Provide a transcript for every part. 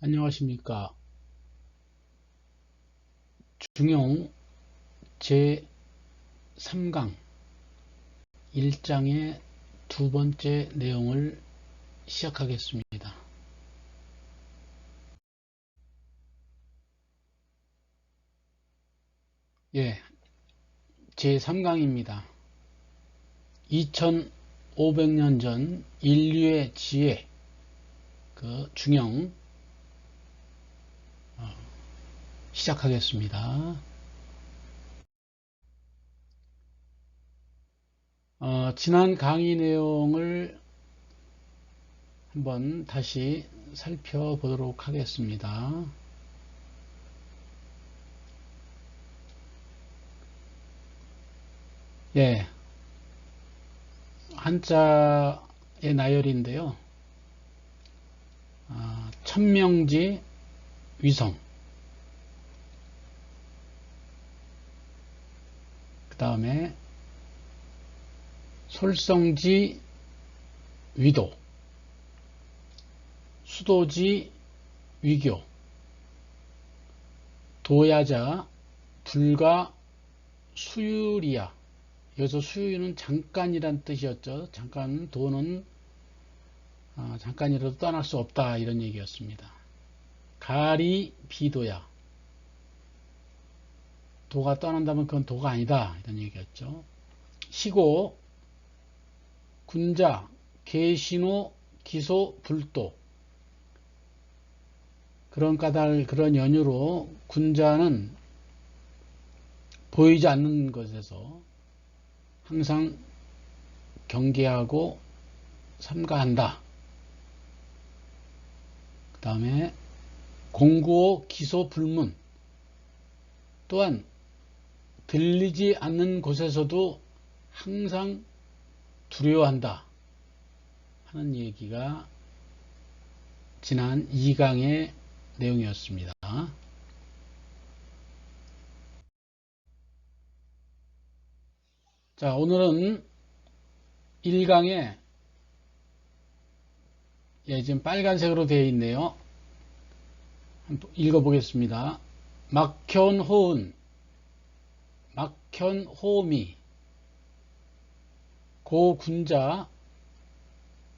안녕하십니까. 중용 제3강 1장의 두 번째 내용을 시작하겠습니다. 예, 제3강입니다. 2500년 전 인류의 지혜, 그 중용 시작하겠습니다. 지난 강의 내용을 한번 다시 살펴보도록 하겠습니다. 예, 한자의 나열인데요. 천명지 위성, 그 다음에 솔성지 위도, 수도지 위교, 도야자 불가 수유리야. 여기서 수유는 잠깐이란 뜻이었죠. 잠깐, 도는 잠깐이라도 떠날 수 없다, 이런 얘기였습니다. 가리 비도야. 도가 떠난다면 그건 도가 아니다, 이런 얘기였죠. 시고 군자 계신호 기소 불도. 그런 까닭, 그런 연유로 군자는 보이지 않는 것에서 항상 경계하고 삼가한다. 그 다음에 공구호 기소 불문. 또한 들리지 않는 곳에서도 항상 두려워한다 하는 얘기가 지난 2강의 내용이었습니다. 자, 오늘은 1강에 지금 빨간색으로 되어 있네요. 한번 읽어보겠습니다. 막현호은, 막현호미, 고군자,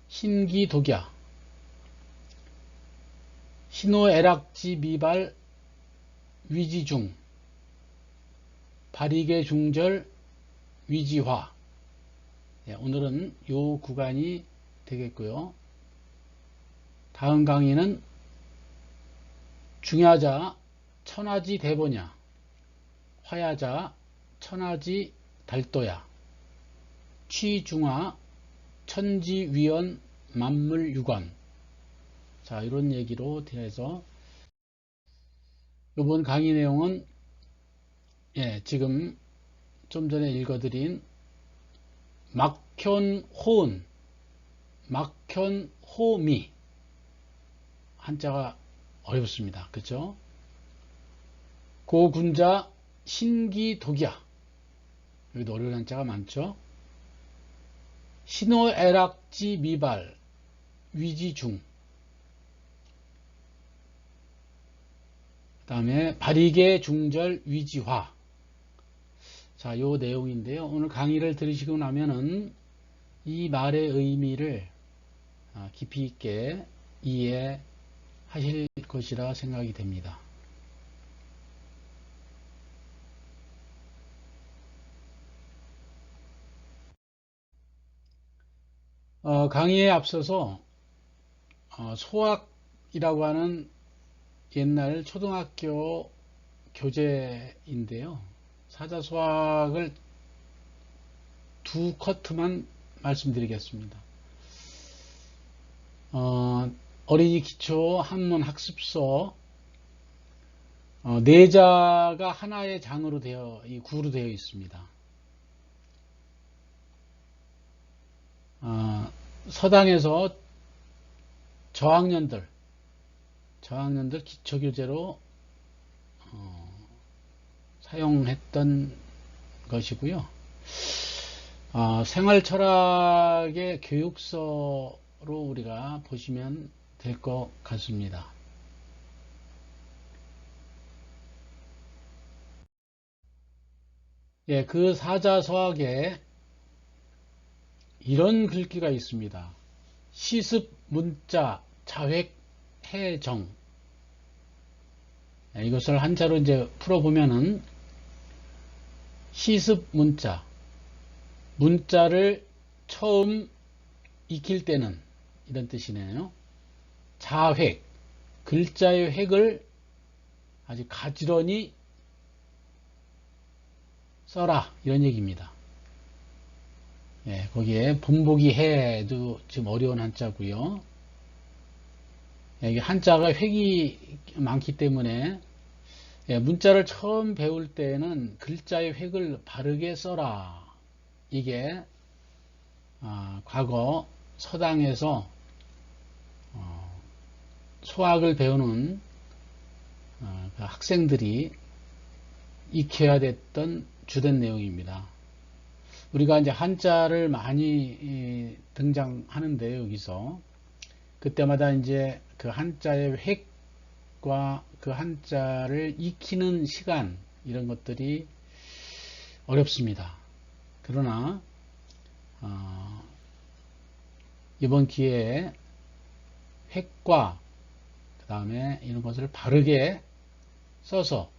신기독야, 신호애락지 미발, 위지중, 발익의 중절, 위지화. 오늘은 이 구간이 되겠고요. 다음 강의는 중야자 천하지 대보냐, 화야자 천하지 달도야, 취중화 천지위원 만물유관. 자, 이런 얘기로 대해서 이번 강의 내용은 지금 좀 전에 읽어드린 막현호은, 막현호미. 한자가 어렵습니다. 그렇죠? 고군자 신기독야. 여기도 어려운 한자가 많죠? 신호애락지 미발, 위지중. 그 다음에 발익의 중절 위지화. 자, 요 내용인데요. 오늘 강의를 들으시고 나면은 이 말의 의미를 깊이 있게 이해하실 것이라 생각이 됩니다. 강의에 앞서서 소학이라고 하는 옛날 초등학교 교재인데요. 사자소학을 두 커트만 말씀드리겠습니다. 어린이 기초 한문 학습서 내자가 하나의 장으로 구로 되어 있습니다. 서당에서 저학년들 기초교재로 사용했던 것이고요. 생활철학의 교육서로 우리가 보시면 될 것 같습니다. 예, 그 사자서학에 이런 글귀가 있습니다. 시습, 문자, 자획, 해정. 예, 이것을 한자로 이제 풀어보면은 시습 문자, 문자를 처음 익힐 때는 이런 뜻이네요. 자획, 글자의 획을 아주 가지런히 써라 이런 얘기입니다. 예, 거기에 본보기 해도 좀 어려운 한자고요. 예, 이게 한자가 획이 많기 때문에 예, 문자를 처음 배울 때는 글자의 획을 바르게 써라. 이게 과거 서당에서 수학을 배우는 그 학생들이 익혀야 됐던 주된 내용입니다. 우리가 이제 한자를 많이 등장하는데 여기서 그때마다 이제 그 한자의 획과 그 한자를 익히는 시간 이런 것들이 어렵습니다. 그러나 이번 기회에 획과 그 다음에 이런 것을 바르게 써서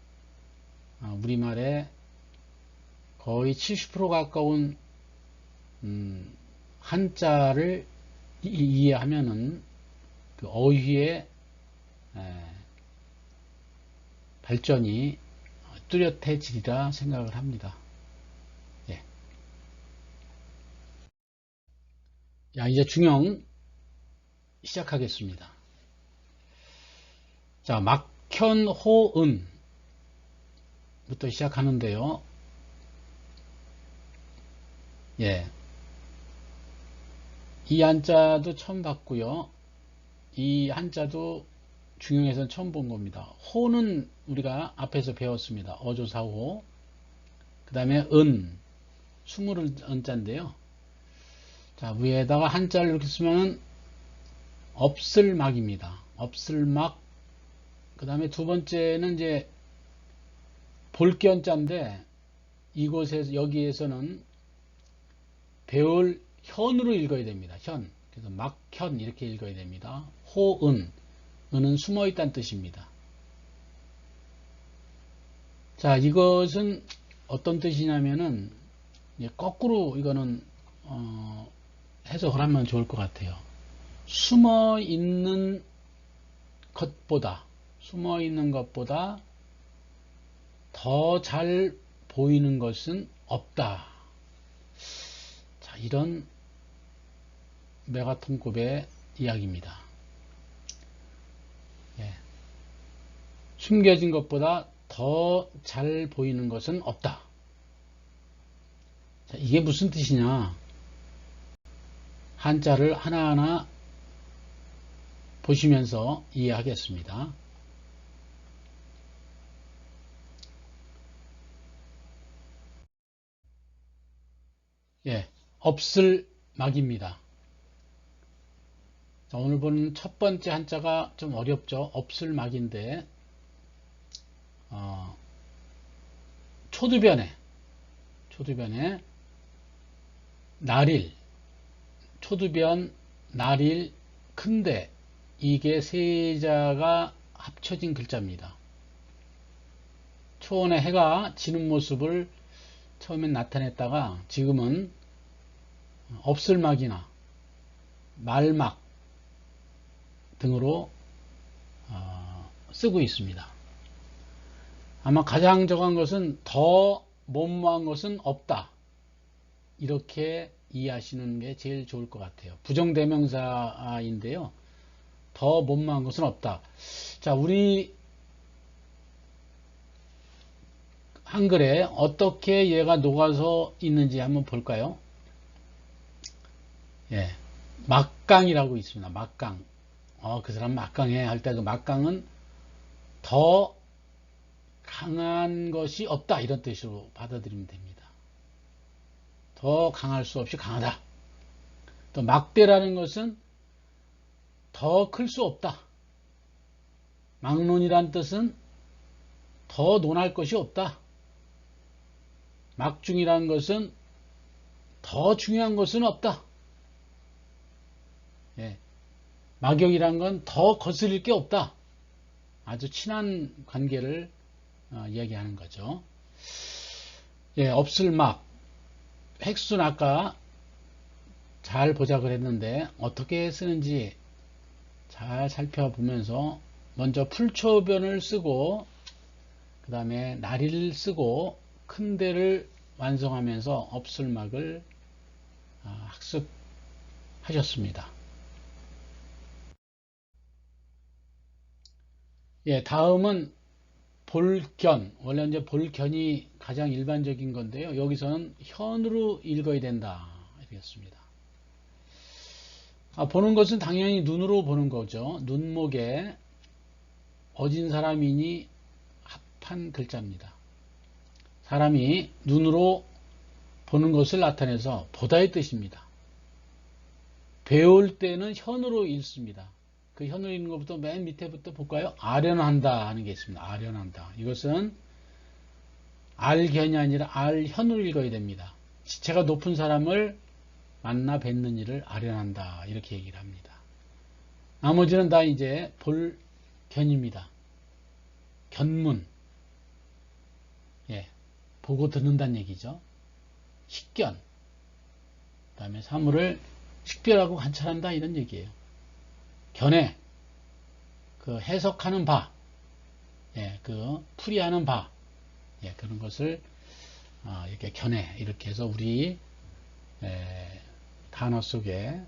우리말에 거의 70% 가까운 한자를 이해하면은 그 어휘의 발전이 뚜렷해지리라 생각을 합니다. 예. 자, 이제 중형 시작하겠습니다. 자, 막현호은부터 시작하는데요. 예. 이 한자도 처음 봤고요. 이 한자도 중형에서는 처음 본 겁니다. 호는 우리가 앞에서 배웠습니다. 어조사호. 그 다음에 스물을 은자인데요. 자, 위에다가 한자를 이렇게 쓰면 없을막입니다. 없을막. 그 다음에 두 번째는 이제 볼견자인데 이곳에서 여기에서는 배울 현으로 읽어야 됩니다. 현. 그래서 막현 이렇게 읽어야 됩니다. 호은. 은은 숨어 있다는 뜻입니다. 자, 이것은 어떤 뜻이냐면은 거꾸로 이거는 해석을 하면 좋을 것 같아요. 숨어 있는 것보다 더 잘 보이는 것은 없다. 자, 이런 메가톤급의 이야기입니다. 예. 숨겨진 것보다 더 잘 보이는 것은 없다. 자, 이게 무슨 뜻이냐? 한자를 하나하나 보시면서 이해하겠습니다. 예, 없을 막입니다. 자, 오늘 보는 첫 번째 한자가 좀 어렵죠. 없을 막인데 초두변에 날일, 초두변, 날일, 큰데 이게 세 자가 합쳐진 글자입니다. 초원에 해가 지는 모습을 처음엔 나타냈다가 지금은 없을막이나 말막 등으로 쓰고 있습니다. 아마 가장 적은 것은 더 못모한 것은 없다. 이렇게 이해하시는 게 제일 좋을 것 같아요. 부정대명사인데요. 더 못모한 것은 없다. 자, 우리 한글에 어떻게 얘가 녹아서 있는지 한번 볼까요? 예, 막강이라고 있습니다. 막강. 그 사람 막강해 할 때 그 막강은 더 강한 것이 없다 이런 뜻으로 받아들이면 됩니다. 더 강할 수 없이 강하다. 또 막대라는 것은 더 클 수 없다. 막론이란 뜻은 더 논할 것이 없다. 막중이라는 것은 더 중요한 것은 없다. 예, 막역이란 건 더 거스릴 게 없다. 아주 친한 관계를 이야기하는 거죠. 예, 없을 막. 획수는 아까 잘 보자 그랬는데 어떻게 쓰는지 잘 살펴보면서 먼저 풀초변을 쓰고 그 다음에 나리를 쓰고 큰 데를 완성하면서 없을 막을 학습하셨습니다. 예, 다음은 볼견. 원래 이제 볼견이 가장 일반적인 건데요. 여기서는 현으로 읽어야 된다. 이렇습니다. 보는 것은 당연히 눈으로 보는 거죠. 눈목에 어진 사람이니 합한 글자입니다. 사람이 눈으로 보는 것을 나타내서 보다의 뜻입니다. 배울 때는 현으로 읽습니다. 그 현으로 읽는 것부터 맨 밑에부터 볼까요? 아련한다 하는 게 있습니다. 아련한다. 이것은 알견이 아니라 알현으로 읽어야 됩니다. 지체가 높은 사람을 만나 뵙는 일을 아련한다. 이렇게 얘기를 합니다. 나머지는 다 이제 볼견입니다. 견문. 예, 보고 듣는다는 얘기죠. 식견. 그 다음에 사물을 식별하고 관찰한다. 이런 얘기예요. 견해. 그 해석하는 바. 예, 그 풀이하는 바. 예, 그런 것을 이렇게 견해. 이렇게 해서 우리 단어 속에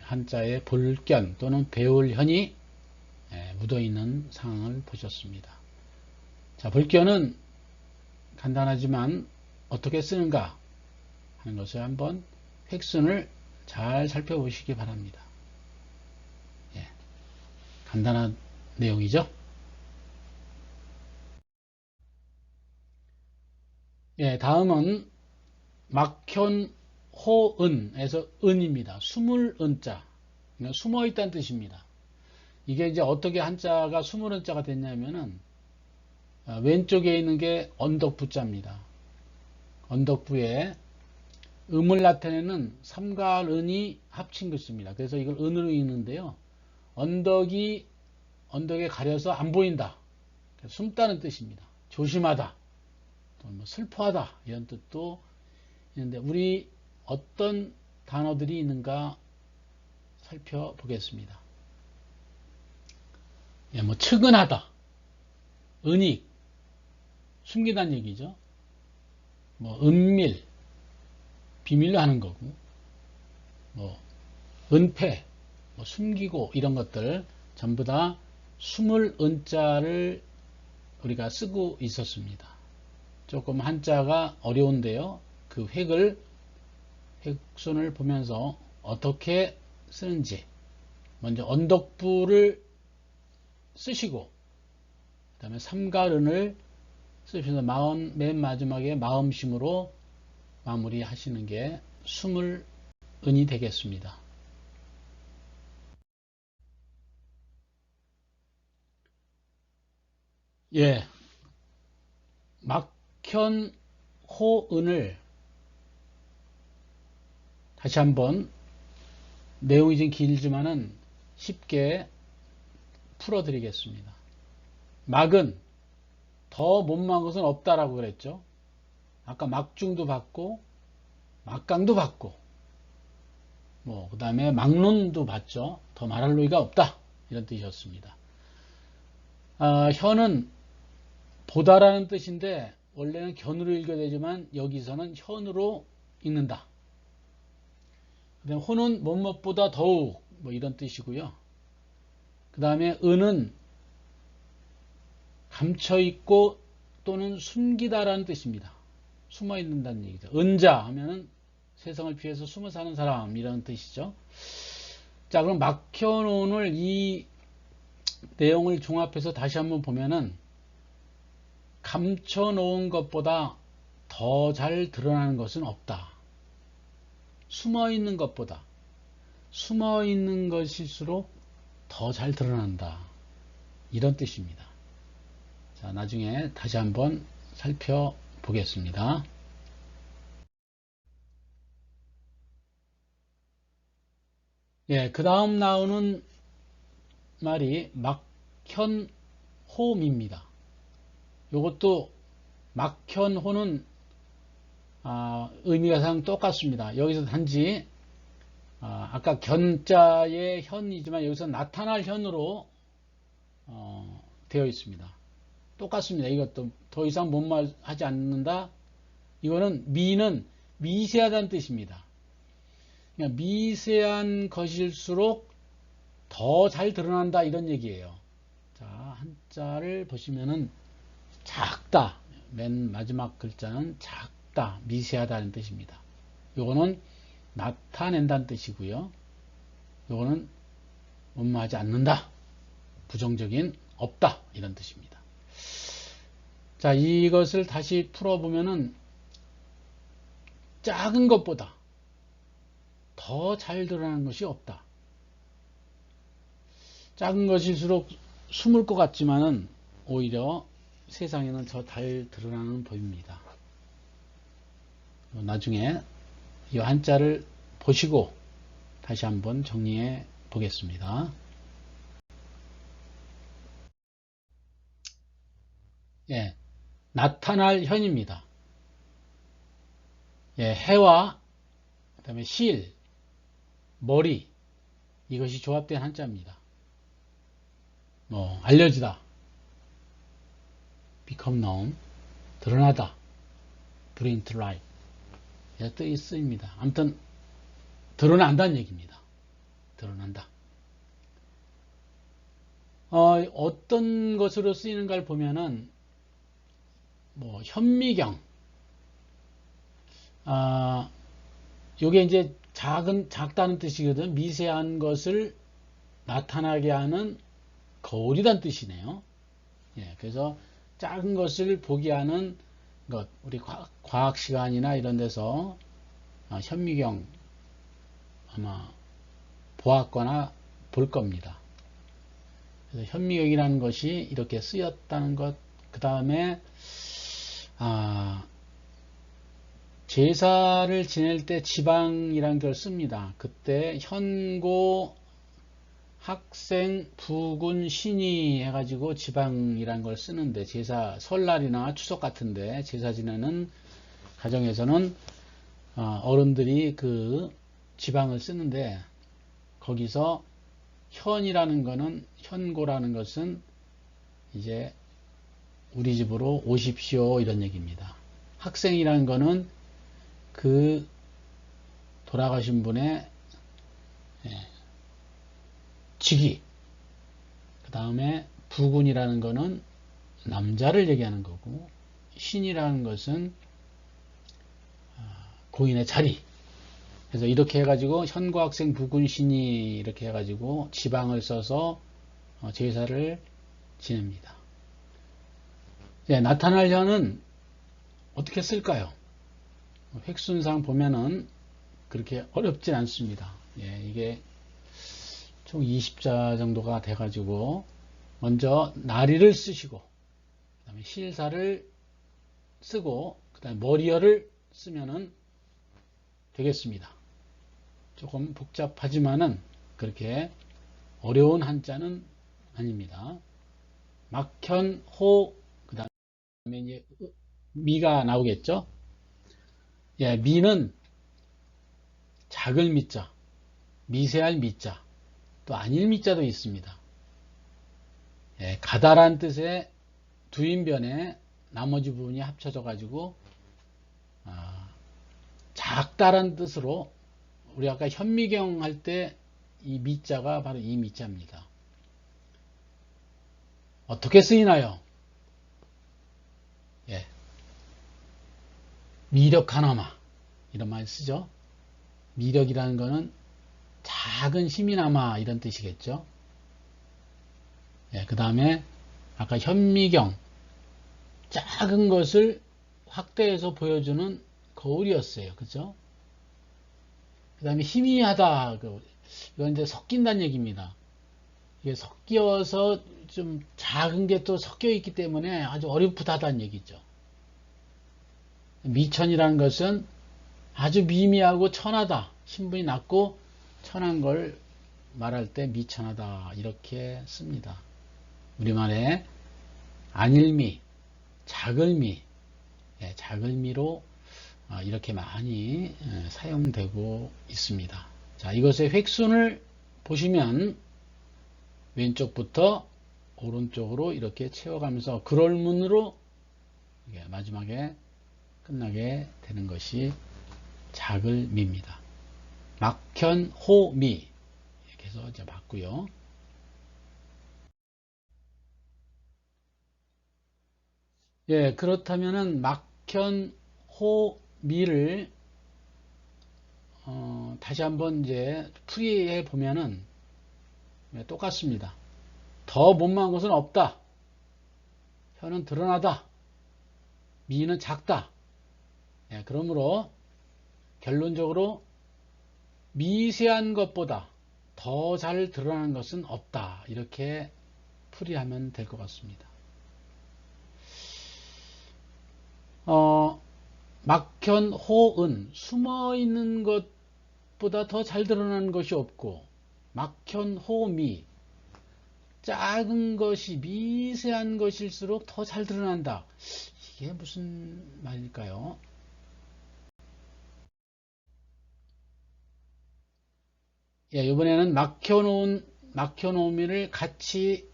한자의 볼견 또는 배울현이 묻어있는 상황을 보셨습니다. 자, 볼견은 간단하지만 어떻게 쓰는가 하는 것을 한번 획순을 잘 살펴보시기 바랍니다. 예, 간단한 내용이죠. 예, 다음은 막현호은에서 은입니다. 숨을 은자. 그러니까 숨어 있다는 뜻입니다. 이게 이제 어떻게 한자가 숨을 은자가 됐냐면은 왼쪽에 있는 게 언덕부자입니다. 언덕부에 음을 나타내는 삼과 은이 합친 글씨입니다. 그래서 이걸 은으로 읽는데요. 언덕에 가려서 안 보인다. 숨다는 뜻입니다. 조심하다. 또 뭐 슬퍼하다. 이런 뜻도 있는데 우리 어떤 단어들이 있는가 살펴보겠습니다. 예, 뭐 측은하다. 은익. 숨기다는 얘기죠. 뭐 은밀. 비밀로 하는 거고, 뭐 은폐, 뭐 숨기고 이런 것들 전부 다 숨을 은자를 우리가 쓰고 있었습니다. 조금 한자가 어려운데요. 그 획순을 보면서 어떻게 쓰는지 먼저 언덕부를 쓰시고 그 다음에 삼가른을 쓰시면서 맨 마지막에 마음심으로 마무리 하시는 게 숨을 은이 되겠습니다. 예. 막현 호은을 다시 한번 내용이 좀 길지만은 쉽게 풀어드리겠습니다. 막은 더 못막은 것은 없다라고 그랬죠. 아까 막중도 받고 막강도 받고 뭐 그 다음에 막론도 받죠. 더 말할 노이가 없다 이런 뜻이었습니다. 현은 보다라는 뜻인데 원래는 견으로 읽어야 되지만 여기서는 현으로 읽는다. 그 다음에 호는 뭐뭇보다 더욱 뭐 이런 뜻이고요. 그 다음에 은은 감춰있고 또는 숨기다라는 뜻입니다. 숨어 있는다는 얘기죠. 은자 하면은 세상을 피해서 숨어 사는 사람 이런 뜻이죠. 자, 그럼 막혀놓은 이 내용을 종합해서 다시 한번 보면은 감춰놓은 것보다 더 잘 드러나는 것은 없다. 숨어 있는 것보다 숨어 있는 것일수록 더 잘 드러난다. 이런 뜻입니다. 자, 나중에 다시 한번 살펴보겠습니다. 예, 그 다음 나오는 말이 막현호입니다. 이것도 막현호는 의미가 상 똑같습니다. 여기서 단지 아까 견자의 현이지만 여기서 나타날 현으로 되어 있습니다. 똑같습니다. 이것도 더 이상 뭔 말 하지 않는다. 이거는 미는 미세하다는 뜻입니다. 그러니까 미세한 것일수록 더 잘 드러난다 이런 얘기예요. 자, 한자를 보시면은 작다. 맨 마지막 글자는 작다, 미세하다는 뜻입니다. 요거는 나타낸다는 뜻이고요. 요거는 뭐뭐하지 않는다, 부정적인 없다 이런 뜻입니다. 자, 이것을 다시 풀어보면은 작은 것보다 더 잘 드러나는 것이 없다. 작은 것일수록 숨을 것 같지만은 오히려 세상에는 더 잘 드러나는 법입니다. 나중에 이 한자를 보시고 다시 한번 정리해 보겠습니다. 예, 나타날 현입니다. 예, 해와 그다음에 실, 머리 이것이 조합된 한자입니다. 알려지다, become known, 드러나다, bring to light 이런 뜻이 쓰입니다. 아무튼 드러난다는 얘기입니다. 드러난다. 어떤 것으로 쓰이는가를 보면은 현미경, 요게 이제 작다는 뜻이거든. 미세한 것을 나타나게 하는 거울이란 뜻이네요. 예, 그래서 작은 것을 보게 하는 것, 우리 과학 시간이나 이런 데서 현미경 아마 보았거나 볼 겁니다. 그래서 현미경이라는 것이 이렇게 쓰였다는 것, 그 다음에 제사를 지낼 때 지방이라는 걸 씁니다. 그때 현고, 학생, 부군, 신이 해가지고 지방이라는 걸 쓰는데, 제사 설날이나 추석 같은데 제사 지내는 가정에서는 어른들이 그 지방을 쓰는데, 거기서 현이라는 거는, 현고라는 것은 이제 우리 집으로 오십시오 이런 얘기입니다. 학생이라는 거는 그 돌아가신 분의 직위, 그 다음에 부군이라는 거는 남자를 얘기하는 거고, 신이라는 것은 고인의 자리. 그래서 이렇게 해가지고 현고학생 부군신이 이렇게 해가지고 지방을 써서 제사를 지냅니다. 예, 나타날 현은 어떻게 쓸까요? 획순상 보면은 그렇게 어렵진 않습니다. 예, 이게 총 20자 정도가 돼가지고 먼저 나리를 쓰시고, 그 다음에 실사를 쓰고, 그 다음에 머리열을 쓰면은 되겠습니다. 조금 복잡하지만은 그렇게 어려운 한자는 아닙니다. 막현, 호, 그 다음에 이제 미가 나오겠죠? 예, 미는 작을 미자, 미세할 미자, 또 아닐 미자도 있습니다. 예, 가다란 뜻의 두인변에 나머지 부분이 합쳐져 가지고 작다란 뜻으로, 우리 아까 현미경 할 때 이 미자가 바로 이 미자입니다. 어떻게 쓰이나요? 예, 미력하나마 이런 말 쓰죠. 미력이라는 거는 작은 힘이나마 이런 뜻이겠죠. 예, 그 다음에 아까 현미경, 작은 것을 확대해서 보여주는 거울이었어요. 그죠? 그 다음에 희미하다, 이건 이제 섞인다는 얘기입니다. 이게 섞여서 좀 작은 게 또 섞여 있기 때문에 아주 어렴풋하다는 얘기죠. 미천이라는 것은 아주 미미하고 천하다, 신분이 낮고 천한 걸 말할 때 미천하다 이렇게 씁니다. 우리말에 안일미, 작을미, 작을미로 이렇게 많이 사용되고 있습니다. 자, 이것의 획순을 보시면 왼쪽부터 오른쪽으로 이렇게 채워가면서 그럴문으로 마지막에 끝나게 되는 것이 작을미입니다. 막현호미 이렇게 해서 이제 봤고요. 예, 그렇다면은 막현호미를 다시 한번 이제 풀이해 보면은 똑같습니다. 더 못마한 것은 없다. 혀는 드러나다. 미는 작다. 예, 그러므로 결론적으로 미세한 것보다 더 잘 드러나는 것은 없다. 이렇게 풀이하면 될 것 같습니다. 막현호은 숨어있는 것보다 더 잘 드러나는 것이 없고, 막현호미 작은 것이 미세한 것일수록 더 잘 드러난다. 이게 무슨 말일까요? 예, 이번에는 막혀놓음을 같이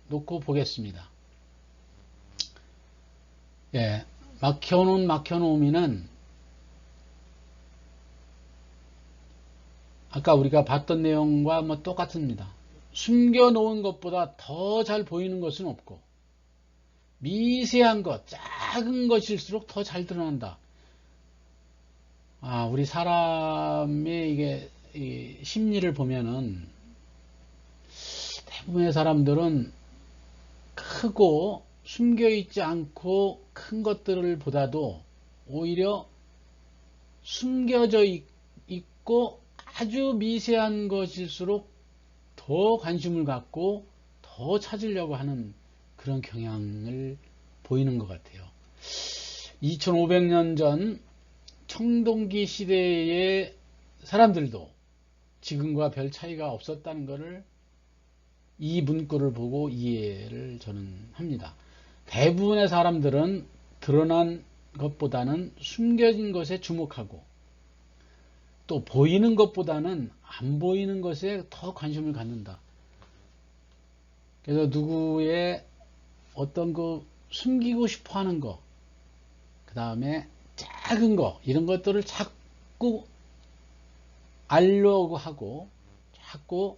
놓고 보겠습니다. 예, 막혀놓음이는 아까 우리가 봤던 내용과 뭐 똑같습니다. 숨겨놓은 것보다 더 잘 보이는 것은 없고, 미세한 것, 작은 것일수록 더 잘 드러난다. 우리 사람의 이 심리를 보면은 대부분의 사람들은 크고 숨겨있지 않고 큰 것들을 보다도 오히려 숨겨져 있고 아주 미세한 것일수록 더 관심을 갖고 더 찾으려고 하는 그런 경향을 보이는 것 같아요. 2500년 전 청동기 시대의 사람들도 지금과 별 차이가 없었다는 것을 이 문구를 보고 이해를 저는 합니다. 대부분의 사람들은 드러난 것보다는 숨겨진 것에 주목하고 또 보이는 것보다는 안 보이는 것에 더 관심을 갖는다. 그래서 누구의 어떤 그 숨기고 싶어 하는 것, 그 다음에 작은 것, 이런 것들을 자꾸 알려고 하고 자꾸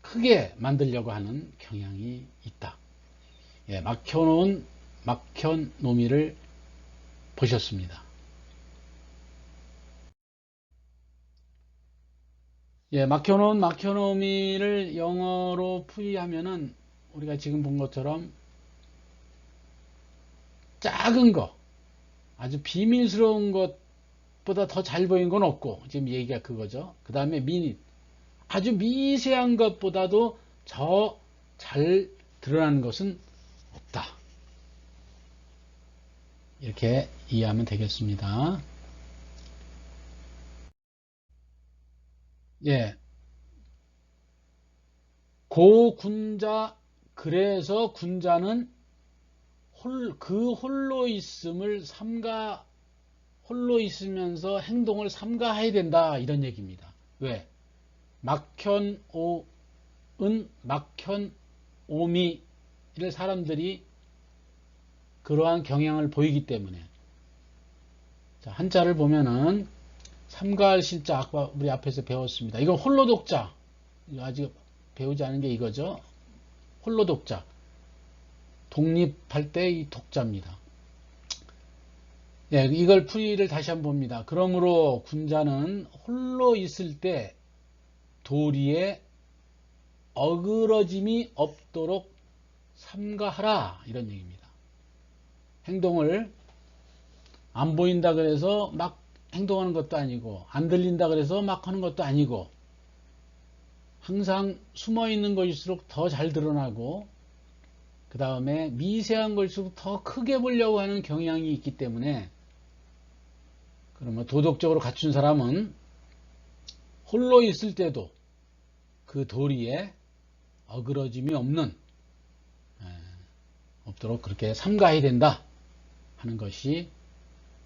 크게 만들려고 하는 경향이 있다. 예, 막혀놓미를 보셨습니다. 예, 막혀놓미를 영어로 풀이하면은 우리가 지금 본 것처럼 작은 것, 아주 비밀스러운 것보다 더 잘 보이는 건 없고, 지금 얘기가 그거죠. 그 다음에 아주 미세한 것보다도 더 잘 드러나는 것은 없다. 이렇게 이해하면 되겠습니다. 예. 고군자, 그래서 군자는 홀로 있음을 홀로 있으면서 행동을 삼가해야 된다. 이런 얘기입니다. 왜? 막현오미를 사람들이 그러한 경향을 보이기 때문에. 자, 한자를 보면은 삼가할 실자 아까 우리 앞에서 배웠습니다. 이건 홀로 독자. 아직 배우지 않은 게 이거죠. 홀로 독자. 독립할 때 이 독자입니다. 예, 이걸 풀이를 다시 한번 봅니다. 그러므로 군자는 홀로 있을 때 도리에 어그러짐이 없도록 삼가하라. 이런 얘기입니다. 행동을 안 보인다 그래서 막 행동하는 것도 아니고, 안 들린다 그래서 막 하는 것도 아니고, 항상 숨어 있는 것일수록 더 잘 드러나고, 그 다음에 미세한 것일수록 더 크게 보려고 하는 경향이 있기 때문에, 그러면 도덕적으로 갖춘 사람은 홀로 있을 때도 그 도리에 어그러짐이 없도록 그렇게 삼가해야 된다 하는 것이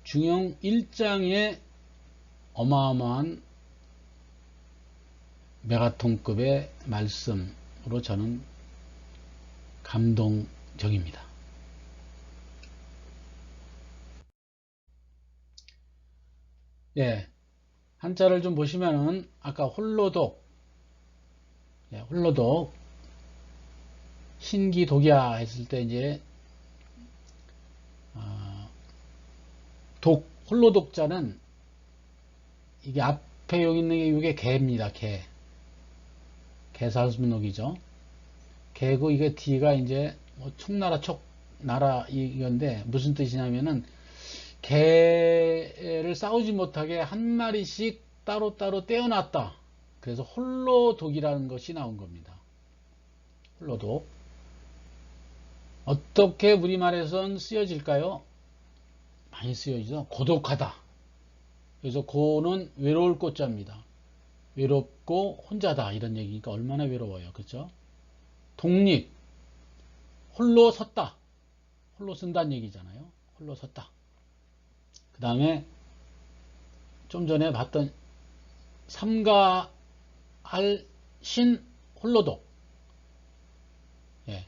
중용 1장의 어마어마한 메가톤급의 말씀으로 저는 감동적입니다. 예, 한자를 좀 보시면은 아까 홀로독, 홀로독, 신기독이야 했을 때 이제 홀로독자는 이게 앞에 여기 있는 게 이게 개입니다. 개사슴록이죠. 개고 이게 뒤가 이제 뭐 촉나라 촉나라 이건데 무슨 뜻이냐면은 개를 싸우지 못하게 한 마리씩 따로따로 떼어놨다. 그래서 홀로독이라는 것이 나온 겁니다. 홀로독. 어떻게 우리말에선 쓰여질까요? 많이 쓰여지죠. 고독하다. 그래서 고는 외로울 꽃자입니다. 외롭고 혼자다 이런 얘기니까 얼마나 외로워요. 그렇죠? 독립. 홀로 섰다. 홀로 쓴다는 얘기잖아요. 홀로 섰다. 그 다음에 좀 전에 봤던 삼가할 신 홀로독. 예.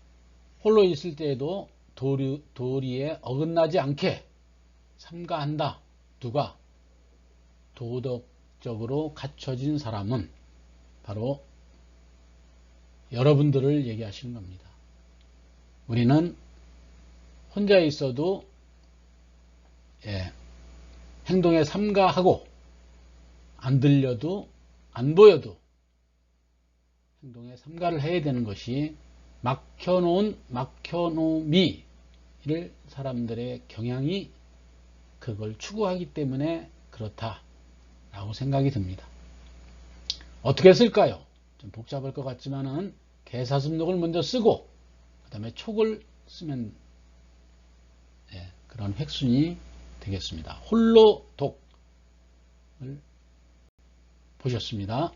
홀로 있을 때에도 도리에 어긋나지 않게 삼가한다. 누가? 도덕적으로 갖춰진 사람은 바로 여러분들을 얘기하시는 겁니다. 우리는 혼자 있어도 행동에 삼가하고 안 들려도 안 보여도 행동에 삼가를 해야 되는 것이 막혀놓음이를 사람들의 경향이 그걸 추구하기 때문에 그렇다라고 생각이 듭니다. 어떻게 쓸까요? 좀 복잡할 것 같지만은 개사슴록을 먼저 쓰고 그 다음에 촉을 쓰면 그런 획순이 되겠습니다. 홀로 독을 보셨습니다.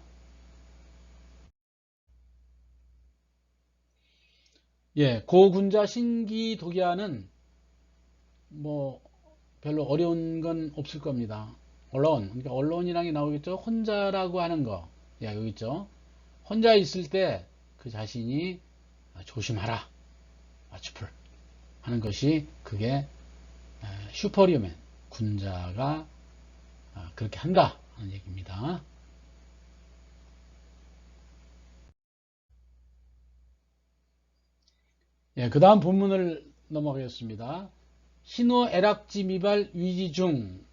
고군자 신기독야는 뭐 별로 어려운 건 없을 겁니다. 그러니까 언론이라는 게 나오겠죠. 혼자라고 하는 거. 여기 있죠. 혼자 있을 때 그 자신이 조심하라. 와치풀 하는 것이 그게 슈퍼리어맨 군자가 그렇게 한다 하는 얘기입니다. 그 다음 본문을 넘어가겠습니다. 신호애락지 미발 위지중.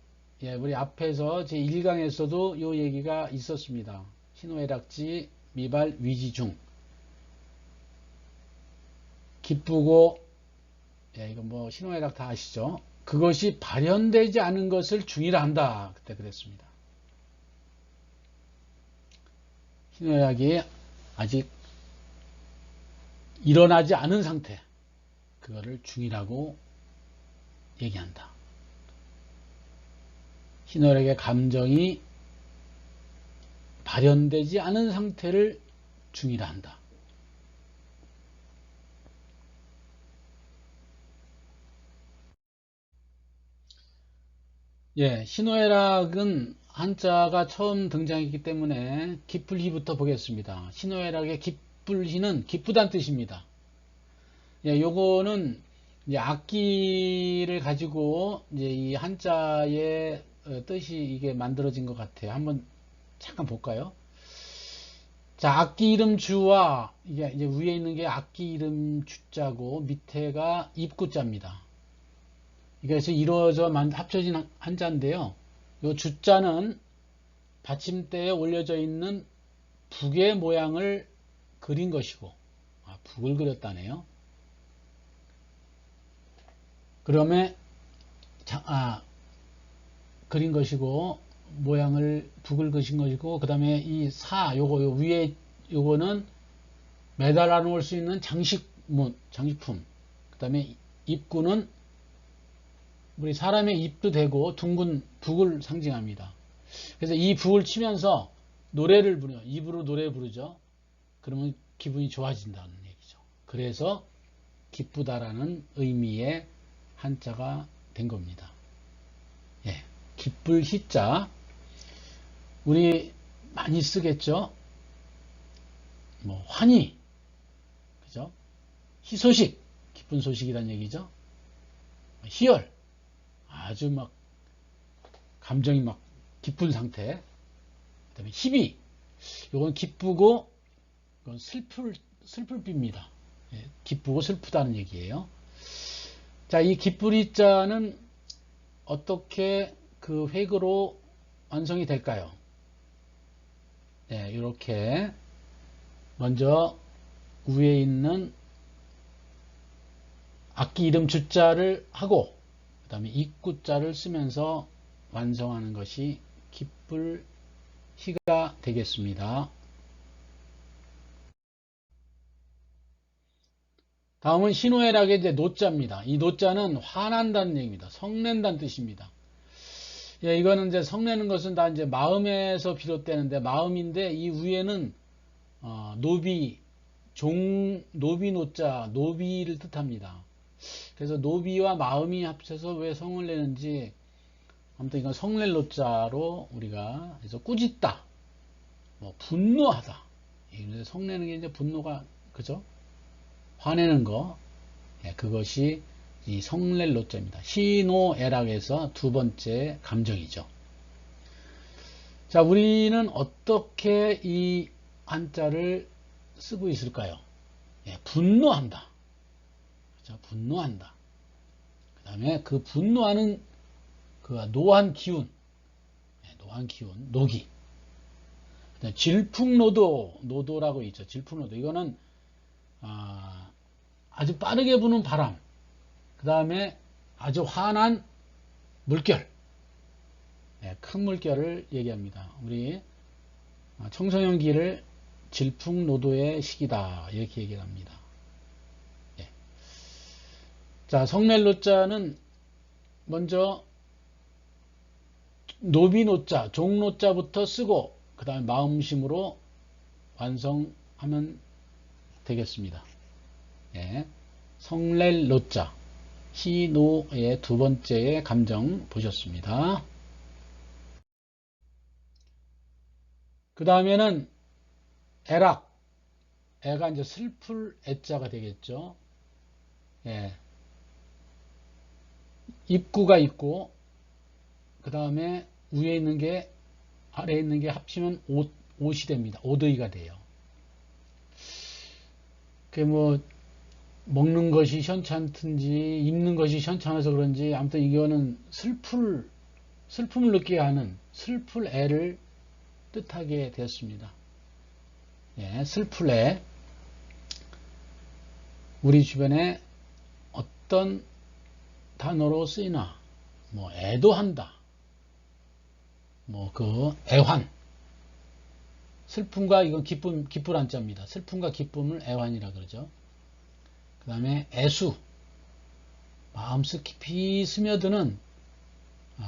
우리 앞에서 제 1강에서도 이 얘기가 있었습니다. 신호애락지 미발 위지중. 기쁘고, 이거 뭐 신호애락 다 아시죠? 그것이 발현되지 않은 것을 중이라 한다. 그때 그랬습니다. 신호애락이 아직 일어나지 않은 상태. 그거를 중이라고 얘기한다. 신호애락의 감정이 발현되지 않은 상태를 중이라 한다. 신호애락은 한자가 처음 등장했기 때문에 기쁠희부터 보겠습니다. 신호애락의 기쁠희는 기쁘다는 뜻입니다. 요거는 이제 악기를 가지고 이제 이 한자의 뜻이 이게 만들어진 것 같아요. 한번 잠깐 볼까요? 자, 악기 이름 주와 이게 이제 위에 있는 게 악기 이름 주자고 밑에가 입구자입니다. 그래서 이루어져 합쳐진 한자인데요. 이 주자는 받침대에 올려져 있는 북의 모양을 그린 것이고, 북을 그렸다네요. 그러면 그린 것이고 모양을 북을 그신 것이고 그 다음에 이 요거 위에 요거는 매달아 놓을 수 있는 장식품. 그 다음에 입구는 우리 사람의 입도 되고 둥근 북을 상징합니다. 그래서 이 북을 치면서 노래를 부르요. 입으로 노래 부르죠. 그러면 기분이 좋아진다는 얘기죠. 그래서 기쁘다라는 의미의 한자가 된 겁니다. 예, 기쁠 희자 우리 많이 쓰겠죠. 뭐 환희, 그죠? 희소식, 기쁜 소식이란 얘기죠. 희열, 아주 막 감정이 막 기쁜 상태. 그다음에 희비, 이건 기쁘고 이건 슬플 빕니다. 예, 기쁘고 슬프다는 얘기예요. 자, 이 기쁠 희자는 어떻게 그 획으로 완성이 될까요? 네, 이렇게 먼저 위에 있는 악기 이름 주자를 하고 그 다음에 입구자를 쓰면서 완성하는 것이 기쁠 희가 되겠습니다. 다음은 신호애락의 이제 노자입니다. 이 노자는 화난다는 얘기입니다. 성낸다는 뜻입니다. 예, 이거는 이제 성내는 것은 다 이제 마음에서 비롯되는데 마음인데 이 위에는 노비, 노비 노자, 노비를 뜻합니다. 그래서 노비와 마음이 합쳐서 왜 성을 내는지 아무튼 이건 성낼 노자로 우리가 그래서 꾸짖다, 뭐 분노하다. 성내는 게 이제 분노가 그죠? 화내는 거, 예, 그것이 이 성낼 노자입니다. 시노애락에서 두 번째 감정이죠. 자, 우리는 어떻게 이 한자를 쓰고 있을까요? 예, 분노한다. 그렇죠? 분노한다. 그 다음에 그 분노하는 그 노한 기운, 예, 노한 기운, 노기. 질풍노도, 노도라고 있죠. 질풍노도. 이거는 아주 빠르게 부는 바람. 그 다음에 아주 환한 물결. 예, 큰 물결을 얘기합니다. 우리 청소년기를 질풍노도의 시기다 이렇게 얘기를 합니다. 예. 자, 성낼노자는 먼저 노비노자, 종노자부터 쓰고 그 다음에 마음심으로 완성하면 되겠습니다. 예. 성낼노자, 희노의 두 번째의 감정 보셨습니다. 그 다음에는 애락, 애가 이제 슬플 애자가 되겠죠. 예. 입구가 있고 그 다음에 위에 있는 게 아래에 있는 게 합치면 옷이 됩니다. 오드이가 돼요. 그 뭐 먹는 것이 현찮든지 입는 것이 현찮아서 그런지 아무튼 이거는 슬픔을 느끼게 하는 슬플 애를 뜻하게 되었습니다. 예, 슬플 애. 우리 주변에 어떤 단어로 쓰이나 뭐 애도한다. 뭐 그 애환. 슬픔과 이건 기쁠 한자입니다. 슬픔과 기쁨을 애환이라 그러죠. 그 다음에 애수. 마음속 깊이 스며드는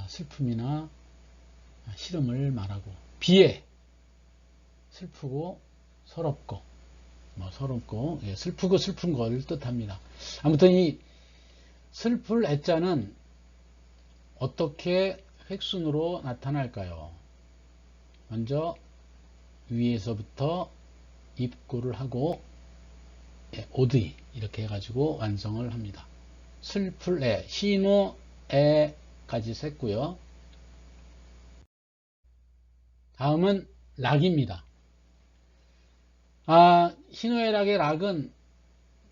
슬픔이나 시름을 말하고 비애. 슬프고 서럽고 뭐 서럽고 예, 슬프고 슬픈 걸 뜻합니다. 아무튼 이 슬플 애자는 어떻게 획순으로 나타날까요? 먼저 위에서부터 입구를 하고 예, 오드이 이렇게 해가지고 완성을 합니다. 슬플 애, 시노 애까지 셌고요. 다음은 락입니다. 희노애락의 락은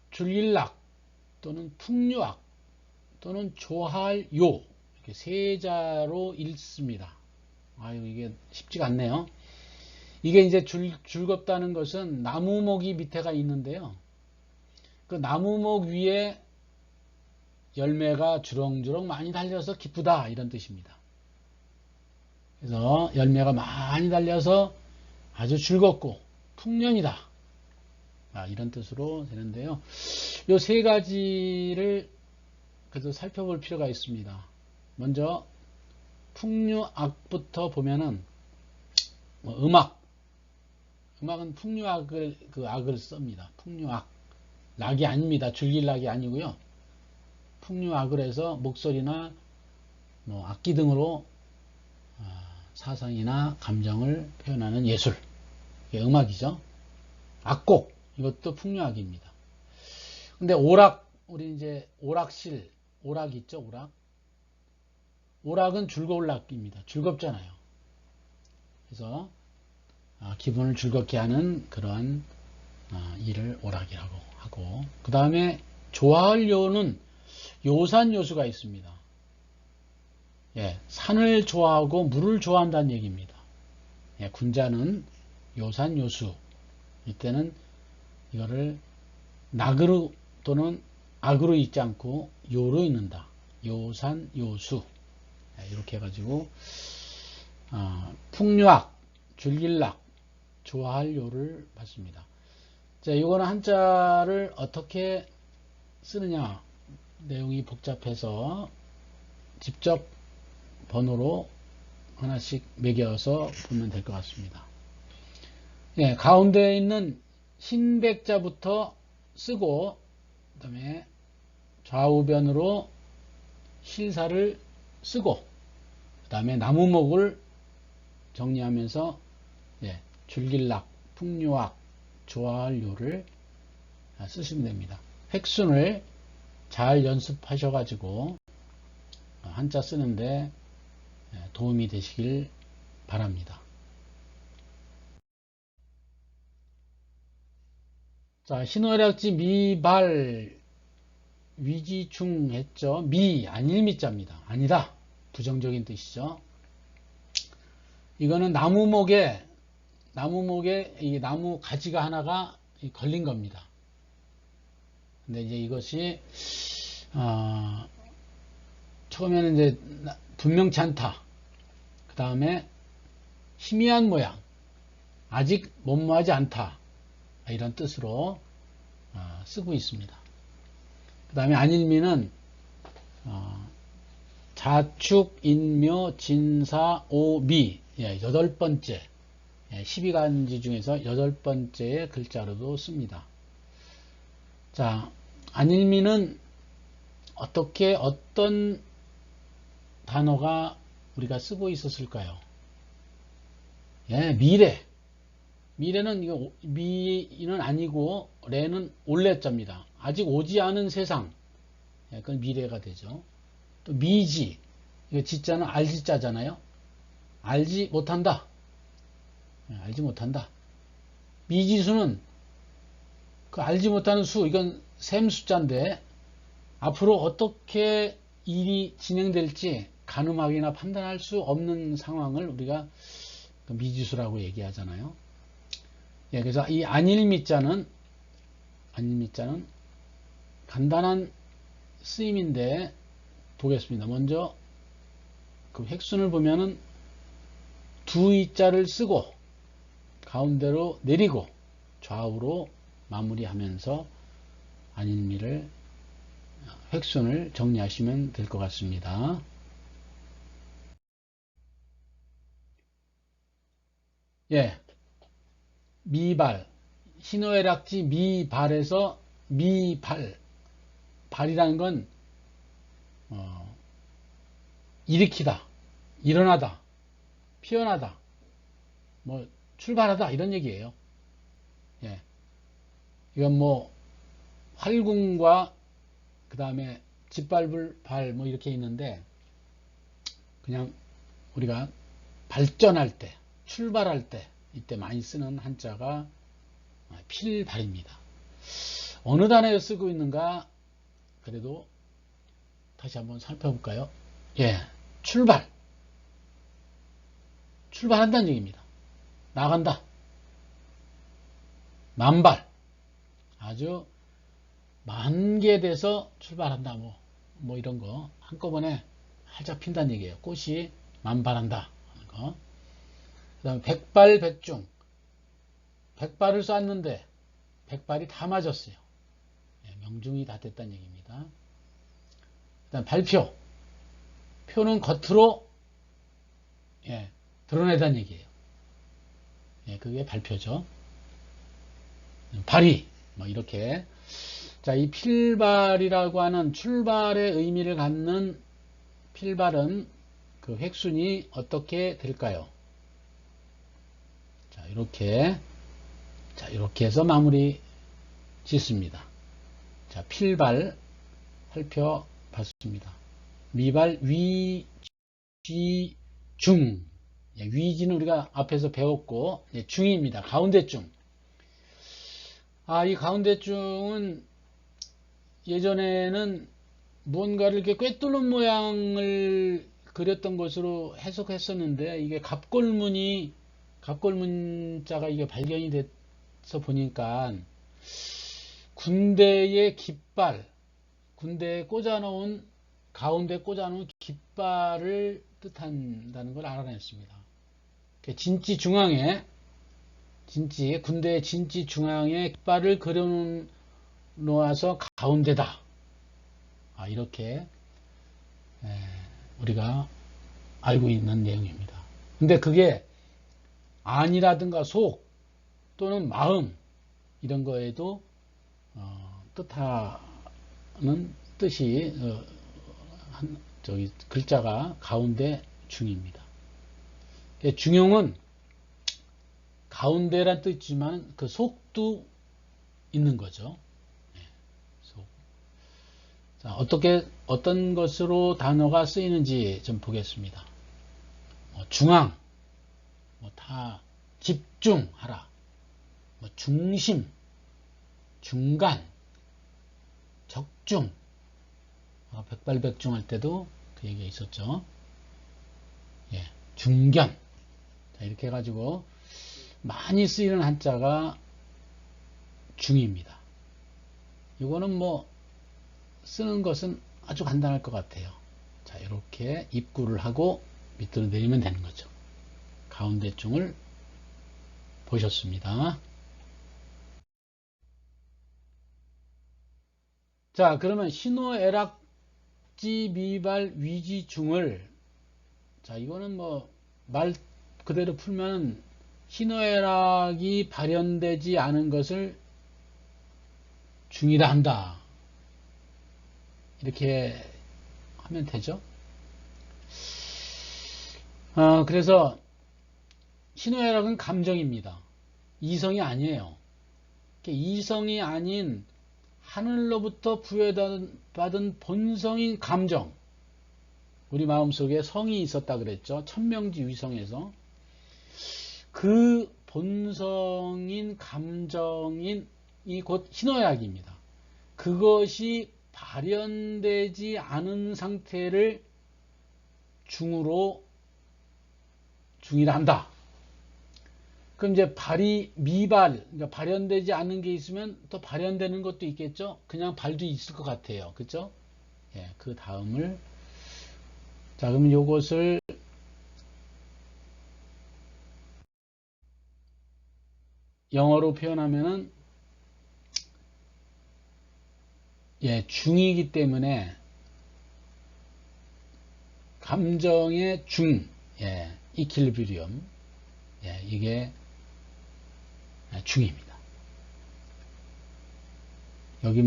줄일락 또는 풍류악 또는 조할요 이렇게 세 자로 읽습니다. 아유 이게 쉽지가 않네요. 이게 이제 즐겁다는 것은 나무목이 밑에가 있는데요. 그 나무목 위에 열매가 주렁주렁 많이 달려서 기쁘다 이런 뜻입니다. 그래서 열매가 많이 달려서 아주 즐겁고 풍년이다 이런 뜻으로 되는데요. 이 세 가지를 그래도 살펴볼 필요가 있습니다. 먼저 풍류악부터 보면은 뭐 음악, 음악은 풍류악을 그 악을 씁니다. 풍류악. 락이 아닙니다. 줄길 락이 아니고요. 풍류악을 해서 목소리나 뭐 악기 등으로 사상이나 감정을 표현하는 예술. 이게 음악이죠. 악곡. 이것도 풍류악입니다. 근데 오락, 우리 이제 오락실, 오락 있죠, 오락. 오락은 즐거울 락입니다. 즐겁잖아요. 그래서 기분을 즐겁게 하는 그러한 일을 오락이라고 하고, 그 다음에 좋아할 요는 요산 요수가 있습니다. 예, 산을 좋아하고 물을 좋아한다는 얘기입니다. 예, 군자는 요산 요수. 이때는 이거를 낙으로 또는 악으로 읽지 않고 요로 읽는다. 요산 요수. 예, 이렇게 해가지고 풍류악, 줄길락, 좋아할 요를 받습니다. 자, 이거는 한자를 어떻게 쓰느냐, 내용이 복잡해서 직접 번호로 하나씩 매겨서 보면 될 것 같습니다. 예, 가운데에 있는 흰백자부터 쓰고, 그 다음에 좌우변으로 실사를 쓰고, 그 다음에 나무목을 정리하면서 예, 줄길락, 풍류악, 좋아할 요를 쓰시면 됩니다. 획순을 잘 연습하셔가지고 한자 쓰는데 도움이 되시길 바랍니다. 자, 신호략지 미발 위지중 했죠. 미, 안일미자입니다. 아니다. 부정적인 뜻이죠. 이거는 나무목에 이 나무 가지가 하나가 걸린 겁니다. 근데 이제 이것이 처음에는 이제 분명치 않다. 그 다음에 희미한 모양, 아직 못마하지 않다. 이런 뜻으로 쓰고 있습니다. 그 다음에 안일미는 자축, 인묘, 진사, 오미, 여덟 번째, 12간지 중에서 여덟 번째 글자로도 씁니다. 자, 안일미는 어떤 단어가 우리가 쓰고 있었을까요? 예, 미래. 미래는 이거 미는 아니고 레는 올레자입니다. 아직 오지 않은 세상. 예, 그건 미래가 되죠. 또 미지. 이거 지자는 알지자잖아요. 알지 못한다. 예, 알지 못한다. 미지수는 그 알지 못하는 수, 이건 셈 숫자인데 앞으로 어떻게 일이 진행될지 가늠하기나 판단할 수 없는 상황을 우리가 미지수라고 얘기하잖아요. 예, 그래서 이 안일미자는 간단한 쓰임인데 보겠습니다. 먼저 그 획순을 보면은 두 이자를 쓰고 가운데로 내리고 좌우로 마무리하면서 안일미를 획순을 정리하시면 될 것 같습니다. 예, 미발, 신호애락지 미발에서 미발, 발이라는 건 일으키다, 일어나다, 피어나다, 뭐 출발하다 이런 얘기예요. 예, 이건 뭐 활궁과 그 다음에 짓밟을 발 뭐 이렇게 있는데 그냥 우리가 발전할 때, 출발할 때 이때 많이 쓰는 한자가 필발입니다. 어느 단어에 쓰고 있는가 그래도 다시 한번 살펴볼까요? 예, 출발한다는 얘기입니다. 나간다. 만발, 아주 만개돼서 출발한다. 뭐 이런 거 한꺼번에 활짝 핀다는 얘기예요. 꽃이 만발한다 하는 거. 그 다음에 백발백중, 백발을 쐈는데 백발이 다 맞았어요. 명중이 다 됐다는 얘기입니다. 그 다음 발표, 표는 겉으로 드러내다는 얘기예요. 그게 발표죠. 발이 뭐 이렇게. 자, 이 필발이라고 하는 출발의 의미를 갖는 필발은 그 획순이 어떻게 될까요? 자, 이렇게. 자, 이렇게 해서 마무리 짓습니다. 자, 필발 살펴봤습니다. 미발, 위, 쥐, 중. 위지는 우리가 앞에서 배웠고, 중입니다. 가운데중. 이 가운데중은 예전에는 무언가를 이렇게 꿰뚫는 모양을 그렸던 것으로 해석했었는데, 이게 갑골문자가 이게 발견이 돼서 보니까 군대의 깃발, 군대에 가운데 꽂아놓은 깃발을 뜻한다는 걸 알아냈습니다. 진지 중앙에, 군대의 진지 중앙에 깃발을 그려놓아서 가운데다. 이렇게 우리가 알고 있는 내용입니다. 근데 그게 안이라든가 속 또는 마음 이런 거에도 뜻하는 뜻이 글자가 가운데 중입니다. 중용은 가운데란 뜻이지만 그 속도 있는 거죠. 속. 자, 어떤 것으로 단어가 쓰이는지 좀 보겠습니다. 중앙, 집중하라, 중심, 중간, 적중, 백발백중 할 때도 그 얘기가 있었죠. 중견. 자, 이렇게 해가지고 많이 쓰이는 한자가 중입니다. 이거는 쓰는 것은 아주 간단할 것 같아요. 자, 이렇게 입구를 하고 밑으로 내리면 되는 거죠. 가운데 중을 보셨습니다. 자, 그러면 신호애락지 미발 위지 중을, 자, 이거는 말 그대로 풀면 신호애락이 발현되지 않은 것을 중이라 한다. 이렇게 하면 되죠. 그래서 신호애락은 감정입니다. 이성이 아니에요. 이성이 아닌 하늘로부터 부여받은 본성인 감정. 우리 마음속에 성이 있었다 그랬죠. 천명지 위성에서. 그 본성인 감정인 이 곧 신호애락입니다. 그것이 발현되지 않은 상태를 중이라 한다. 그럼 이제 미발, 그러니까 발현되지 않은 게 있으면 또 발현되는 것도 있겠죠. 그냥 발도 있을 것 같아요. 그죠? 그 다음을, 자, 그럼 요것을 영어로 표현하면은, 중이기 때문에 감정의 중, 이퀄리브리엄, 이게 중입니다. 여기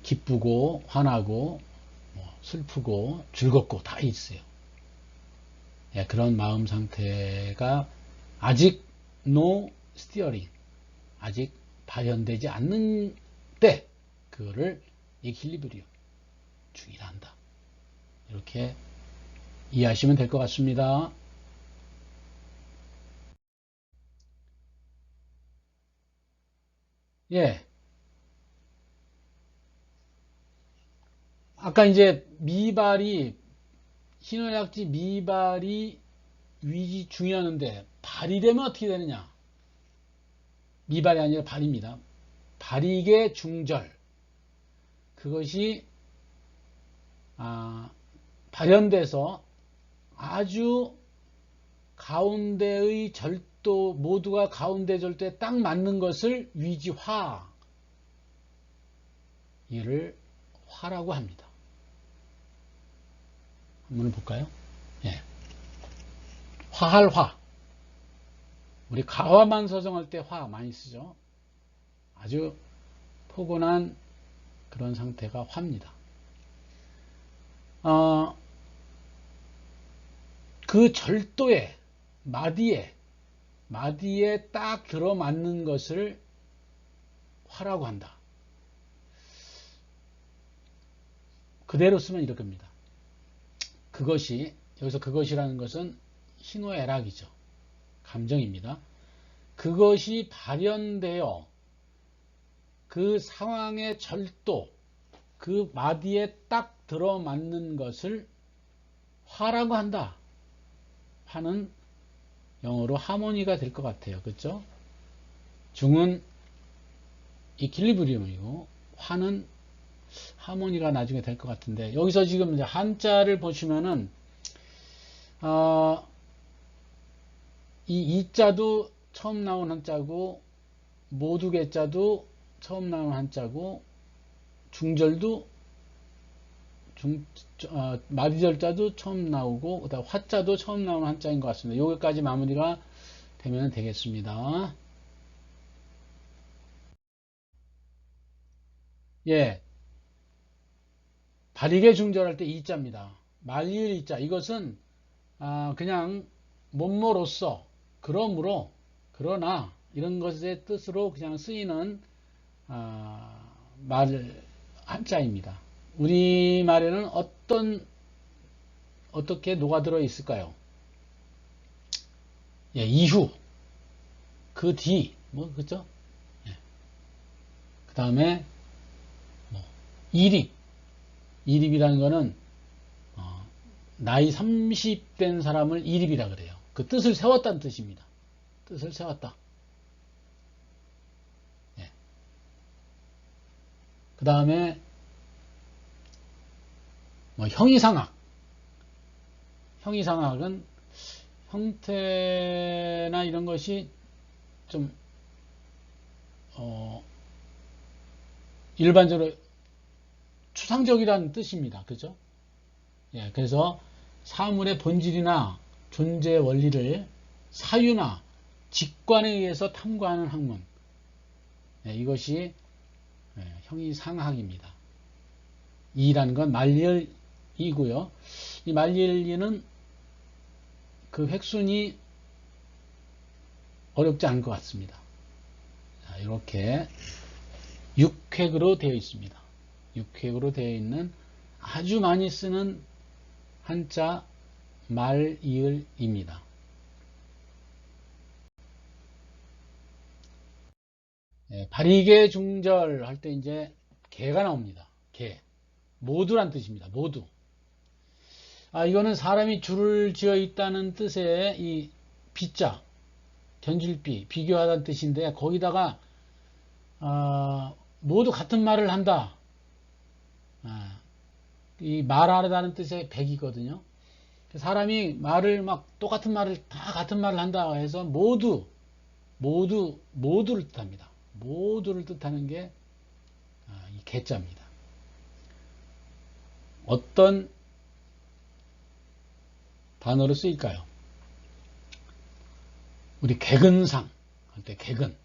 기쁘고 화나고 슬프고 즐겁고 다 있어요. 그런 마음 상태가 아직 no steering, 아직 발현되지 않는 때 그거를 이퀄리브리엄 중이라 한다. 이렇게 이해하시면 될 것 같습니다. 아까 이제 신호약지 미발이 위지 중이었는데 발이 되면 어떻게 되느냐? 미발이 아니라 발입니다. 발이게 중절. 그것이 발현돼서 아주 가운데의 절도, 모두가 가운데 절도에 딱 맞는 것을 위지화, 이를 화라고 합니다. 한번 볼까요? 화할 화. 우리 가화만 서정할 때 화 많이 쓰죠. 아주 포근한 그런 상태가 화입니다. 그 절도에 마디에 딱 들어맞는 것을 화라고 한다. 그대로 쓰면 이렇게입니다. 그것이, 여기서 그것이라는 것은 희노애락이죠. 감정입니다. 그것이 발현되어 그 상황의 절도, 그 마디에 딱 들어맞는 것을 화라고 한다. 화는 영어로 하모니가 될 것 같아요. 그렇죠? 중은 이퀄리브리움이고 화는 하모니가 나중에 될 것 같은데, 여기서 지금 이제 한자를 보시면은 이 이자도 처음 나온 한자고 모두개자도 처음 나온 한자고 중절도 마디절자도 처음 나오고 그다음 화자도 처음 나온 한자인 것 같습니다. 여기까지 마무리가 되면 되겠습니다. 예, 발익의 중절할 때 이자입니다. 말릴 이자, 이것은 그냥 뭐뭐로써, 그러므로, 그러나 이런 것의 뜻으로 그냥 쓰이는 말 한자입니다. 우리말에는 어떻게 녹아들어 있을까요? 예, 이후, 그 뒤, 뭐, 그죠? 예. 그 다음에, 뭐, 이립. 이립이라는 거는, 나이 30 된 사람을 이립이라 그래요. 그 뜻을 세웠다는 뜻입니다. 뜻을 세웠다. 예. 그 다음에, 뭐, 형이상학. 형이상학은 형태나 이런 것이 좀 일반적으로 추상적이라는 뜻입니다. 그죠? 예, 그래서 사물의 본질이나 존재 원리를 사유나 직관에 의해서 탐구하는 학문. 예, 이것이 형이상학입니다. 이라는 건 말릴이고요. 이 말릴이는 그 획순이 어렵지 않은 것 같습니다. 자, 이렇게 6획으로 되어 있습니다. 6획으로 되어 있는 아주 많이 쓰는 한자 말이을입니다. 발익의 중절 할 때 이제 개가 나옵니다. 개. 모두란 뜻입니다. 모두. 이거는 사람이 줄을 지어 있다는 뜻의 이 비자, 견줄비, 비교하다는 뜻인데 거기다가 모두 같은 말을 한다. 이 말하다는 뜻의 백이거든요. 사람이 말을 막 똑같은 말을 다 같은 말을 한다 해서 모두를 뜻합니다. 모두를 뜻하는 게 이 개자입니다. 어떤 단어로 쓰일까요? 우리 개근상 할 때 개근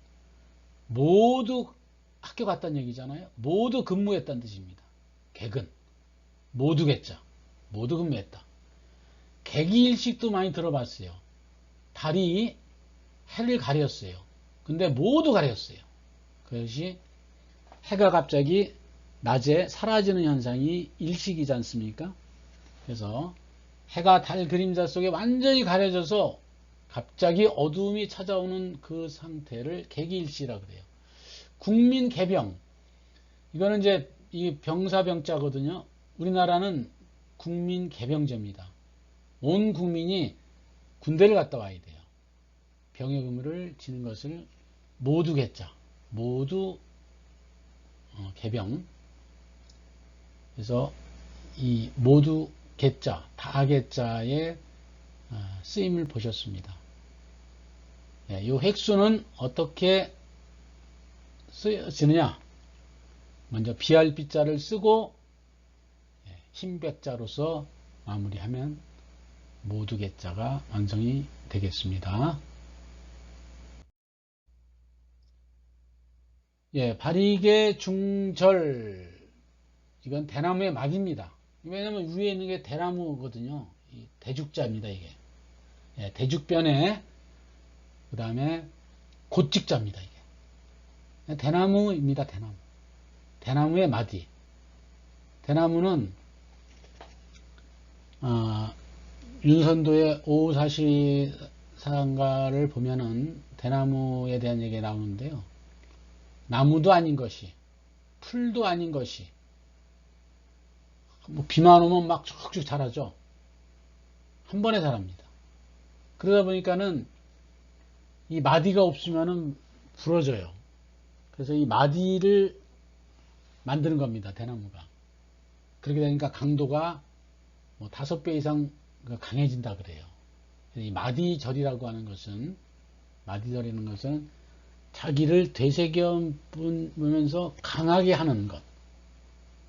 모두 학교 갔다는 얘기잖아요. 모두 근무했다는 뜻입니다. 개근 모두 개자 모두 근무했다. 개기일식도 많이 들어봤어요. 달이 해를 가렸어요. 근데 모두 가렸어요. 그것이 해가 갑자기 낮에 사라지는 현상이 일식이지 않습니까? 그래서 해가 달 그림자 속에 완전히 가려져서 갑자기 어두움이 찾아오는 그 상태를 개기일시라 그래요. 국민개병. 이거는 이제 이 병사병자거든요. 우리나라는 국민개병제입니다. 온 국민이 군대를 갔다 와야 돼요. 병역 의무를 지는 것을 모두 개자, 모두 개병. 그래서 이 모두 개자, 다 개자의 쓰임을 보셨습니다. 이 획수는 어떻게 쓰여지느냐? 먼저 비알비자를 쓰고 흰백자로서 마무리하면 모두 개자가 완성이 되겠습니다. 예, 발익의 중절, 이건 대나무의 막입니다. 왜냐면 위에 있는 게 대나무거든요. 이 대죽자입니다, 이게. 예, 대죽변에, 그 다음에 곧직자입니다, 이게. 대나무입니다, 대나무. 대나무의 마디. 대나무는, 윤선도의 오사시사가를 보면은 대나무에 대한 얘기가 나오는데요. 나무도 아닌 것이, 풀도 아닌 것이, 뭐 비만 오면 막 쭉쭉 자라죠. 한 번에 자랍니다. 그러다 보니까는 이 마디가 없으면은 부러져요. 그래서 이 마디를 만드는 겁니다, 대나무가. 그렇게 되니까 강도가 뭐 5배 이상 강해진다 그래요. 이 마디절이라고 하는 것은, 마디절이라는 것은 자기를 되새겨보면서 강하게 하는 것.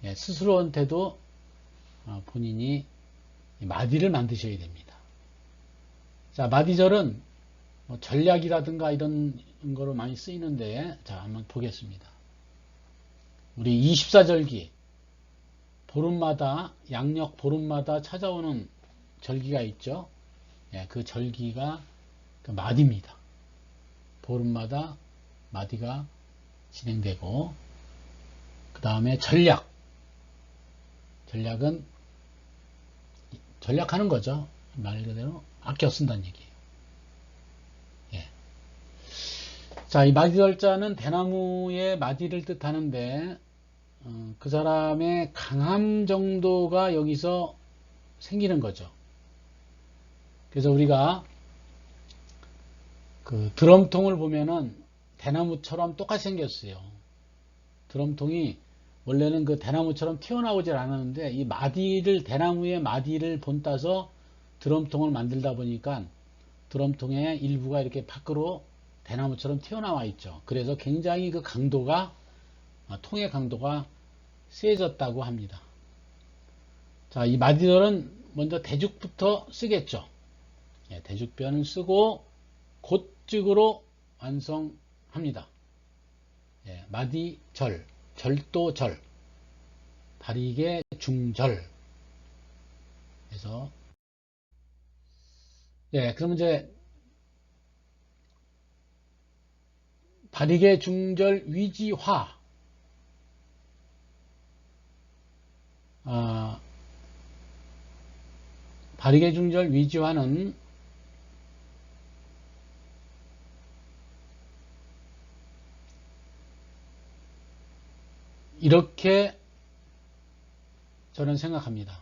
예, 스스로한테도 본인이 마디를 만드셔야 됩니다. 자, 마디절은 뭐 전략이라든가 이런 거로 많이 쓰이는데, 자, 한번 보겠습니다. 우리 24절기, 보름마다, 양력 보름마다 찾아오는 절기가 있죠. 예, 그 절기가 그 마디입니다. 보름마다 마디가 진행되고, 그 다음에 전략. 전략은 전략하는 거죠. 말 그대로 아껴 쓴다는 얘기예요. 예. 자, 이 마디절자는 대나무의 마디를 뜻하는데, 그 사람의 강함 정도가 여기서 생기는 거죠. 그래서 우리가 그 드럼통을 보면은 대나무처럼 똑같이 생겼어요. 드럼통이 원래는 그 대나무처럼 튀어나오질 않았는데, 이 마디를, 대나무의 마디를 본따서 드럼통을 만들다 보니까 드럼통의 일부가 이렇게 밖으로 대나무처럼 튀어나와 있죠. 그래서 굉장히 그 강도가, 통의 강도가 세졌다고 합니다. 자, 이 마디들은 먼저 대죽부터 쓰겠죠. 예, 대죽변을 쓰고 곧직으로 완성합니다. 예, 마디절, 절도절, 발익의 중절. 그래서 예, 그럼 이제 발익의 중절 위지화. 발익의 중절 위지화는 이렇게 저는 생각합니다.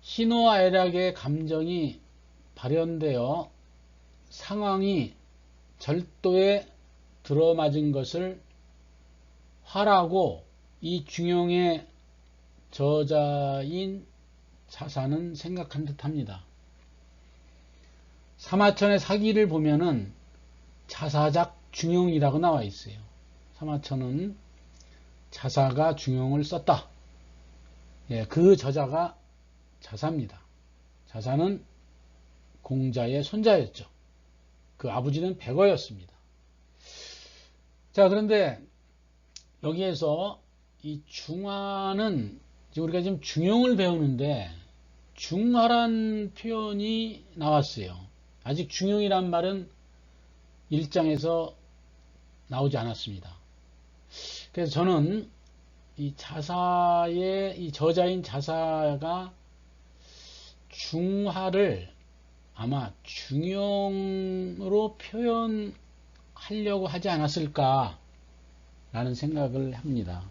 희노애락의 감정이 발현되어 상황이 절도에 들어맞은 것을 화라고 이 중용의 저자인 자사는 생각한 듯 합니다. 사마천의 사기를 보면은 자사작 중용이라고 나와 있어요. 사마천은 자사가 중용을 썼다. 예, 그 저자가 자사입니다. 자사는 공자의 손자였죠. 그 아버지는 백어였습니다. 자, 그런데 여기에서 이 중화는 우리가 지금 중용을 배우는데 중화란 표현이 나왔어요. 아직 중용이란 말은 1장에서 나오지 않았습니다. 그래서 저는 이 자사의, 이 저자인 자사가 중화를 아마 중용으로 표현하려고 하지 않았을까 라는 생각을 합니다.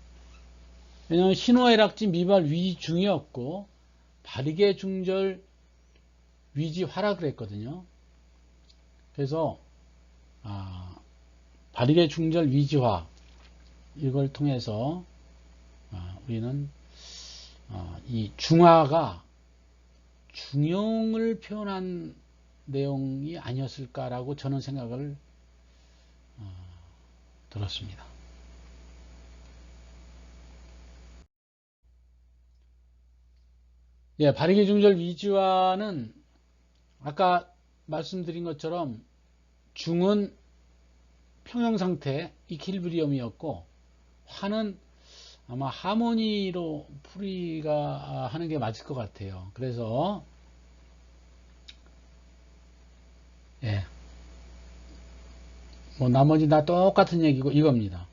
왜냐하면 신호애락지 미발 위중이었고 발익의 중절 위지화라 그랬거든요. 그래서 발익의 중절 위지화, 이걸 통해서 우리는 이 중화가 중용을 표현한 내용이 아니었을까라고 저는 생각을 들었습니다. 예, 발익의 중절 위지화는 아까 말씀드린 것처럼 중은 평형 상태 이퀄리브리엄이었고, 화는 아마 하모니로 풀이가 하는 게 맞을 것 같아요. 그래서 예, 뭐 나머지 다 똑같은 얘기고 이겁니다.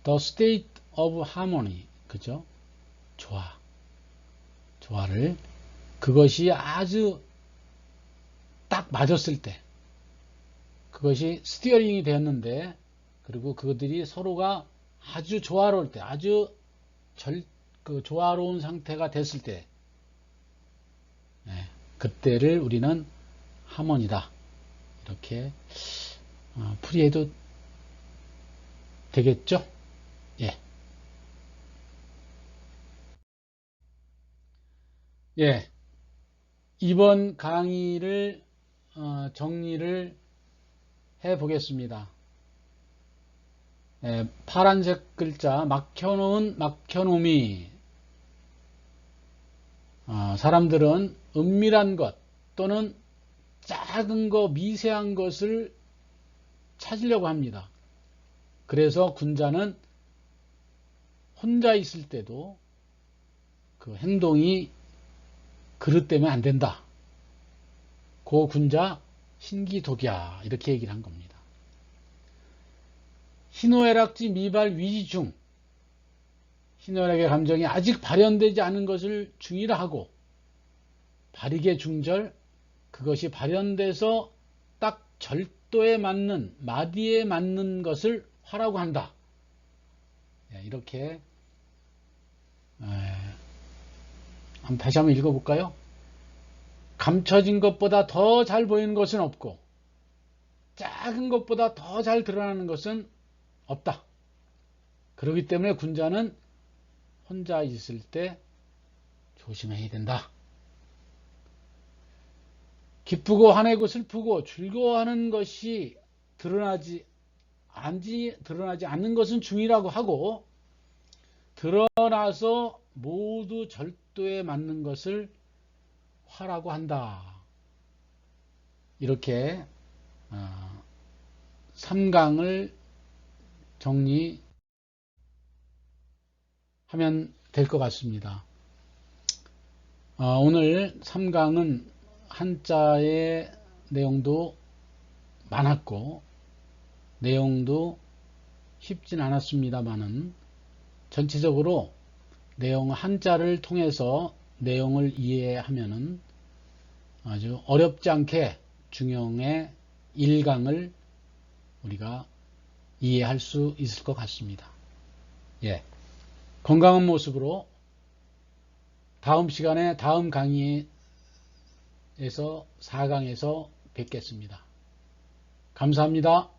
The state of harmony, 그죠? 조화를, 그것이 아주 딱 맞았을 때, 그것이 스티어링이 되었는데, 그리고 그것들이 서로가 아주 조화로울 때, 아주 조화로운 상태가 됐을 때, 그때를 우리는 하모니다, 이렇게 풀이해도 되겠죠? 예. 예. 이번 강의를 정리를 해 보겠습니다. 파란색 글자 막혀놓음이, 사람들은 은밀한 것 또는 작은 거, 미세한 것을 찾으려고 합니다. 그래서 군자는 혼자 있을 때도 그 행동이 그릇되면 안 된다. 고 군자 신기독이야, 이렇게 얘기를 한 겁니다. 희노애락지 미발 위지중, 희노애락의 감정이 아직 발현되지 않은 것을 중이라 하고, 발익의 중절, 그것이 발현돼서 딱 절도에 맞는, 마디에 맞는 것을 화라고 한다. 이렇게 다시 한번 읽어볼까요? 감춰진 것보다 더 잘 보이는 것은 없고, 작은 것보다 더 잘 드러나는 것은 없다. 그렇기 때문에 군자는 혼자 있을 때 조심해야 된다. 기쁘고 화내고 슬프고 즐거워하는 것이 드러나지 않는 것은 중이라고 하고, 드러나서 모두 절도에 맞는 것을 화라고 한다. 이렇게 3강을 정리하면 될 것 같습니다. 오늘 3강은 한자의 내용도 많았고 내용도 쉽진 않았습니다만은, 전체적으로 내용 한자를 통해서 내용을 이해하면은 아주 어렵지 않게 중용의 1강을 우리가 이해할 수 있을 것 같습니다. 예. 건강한 모습으로 다음 시간에 다음 강의에서 4강에서 뵙겠습니다. 감사합니다.